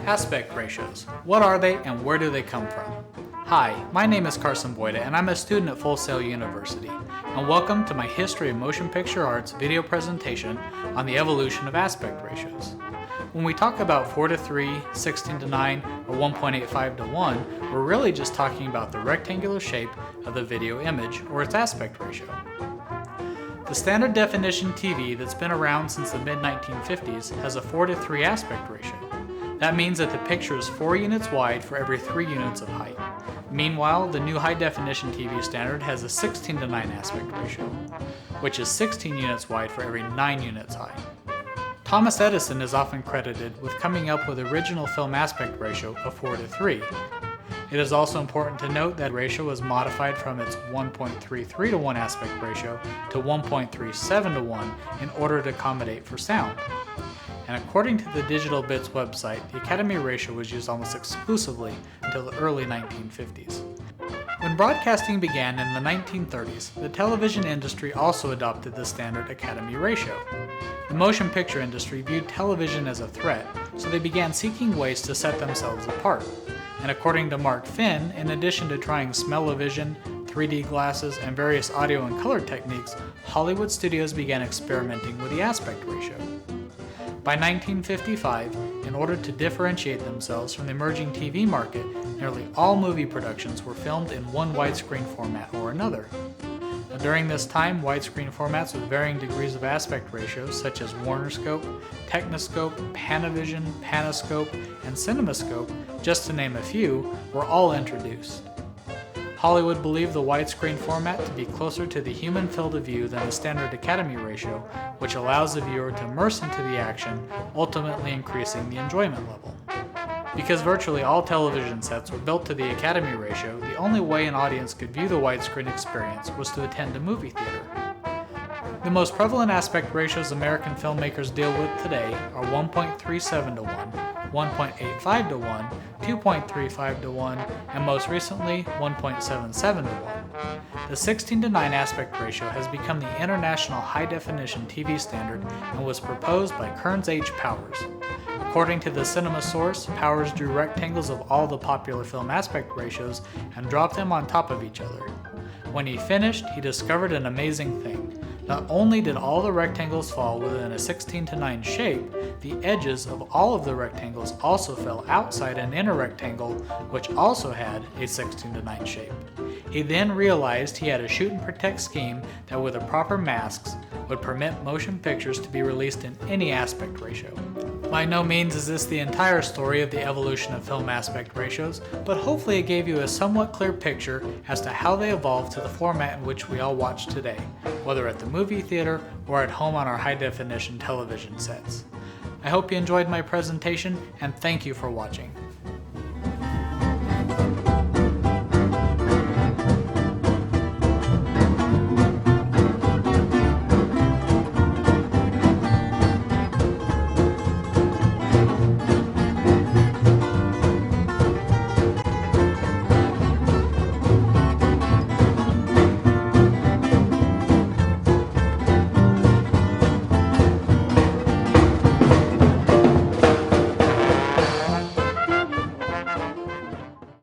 Aspect ratios. What are they and where do they come from? Hi, my name is Carson Boyda and I'm a student at Full Sail University, and welcome to my History of Motion Picture Arts video presentation on the evolution of aspect ratios. When we talk about 4:3, 16:9, or 1.85:1, we're really just talking about the rectangular shape of the video image or its aspect ratio. The standard definition TV that's been around since the mid-1950s has a 4:3 aspect ratio. That means that the picture is 4 units wide for every 3 units of height. Meanwhile, the new high definition TV standard has a 16:9 aspect ratio, which is 16 units wide for every 9 units high. Thomas Edison is often credited with coming up with the original film aspect ratio of 4:3. It is also important to note that ratio was modified from its 1.33:1 aspect ratio to 1.37:1 in order to accommodate for sound. And according to the Digital Bits website, the Academy ratio was used almost exclusively until the early 1950s. When broadcasting began in the 1930s, the television industry also adopted the standard Academy ratio. The motion picture industry viewed television as a threat, so they began seeking ways to set themselves apart. And according to Mark Finn, in addition to trying smell-o-vision, 3D glasses, and various audio and color techniques, Hollywood studios began experimenting with the aspect ratio. By 1955, in order to differentiate themselves from the emerging TV market, nearly all movie productions were filmed in one widescreen format or another. Now, during this time, widescreen formats with varying degrees of aspect ratios such as WarnerScope, Techniscope, Panavision, Panoscope, and CinemaScope, just to name a few, were all introduced. Hollywood believed the widescreen format to be closer to the human field of view than the standard Academy ratio, which allows the viewer to immerse into the action, ultimately increasing the enjoyment level. Because virtually all television sets were built to the Academy ratio, the only way an audience could view the widescreen experience was to attend a movie theater. The most prevalent aspect ratios American filmmakers deal with today are 1.37:1, 1.85:1, 2.35:1, and most recently 1.77:1. The 16:9 aspect ratio has become the international high-definition TV standard and was proposed by Kearns H. Powers. According to the Cinema Source, Powers drew rectangles of all the popular film aspect ratios and dropped them on top of each other. When he finished, he discovered an amazing thing. Not only did all the rectangles fall within a 16:9 shape, the edges of all of the rectangles also fell outside an inner rectangle, which also had a 16:9 shape. He then realized he had a shoot and protect scheme that with the proper masks would permit motion pictures to be released in any aspect ratio. By no means is this the entire story of the evolution of film aspect ratios, but hopefully it gave you a somewhat clear picture as to how they evolved to the format in which we all watch today, whether at the movie theater or at home on our high-definition television sets. I hope you enjoyed my presentation, and thank you for watching.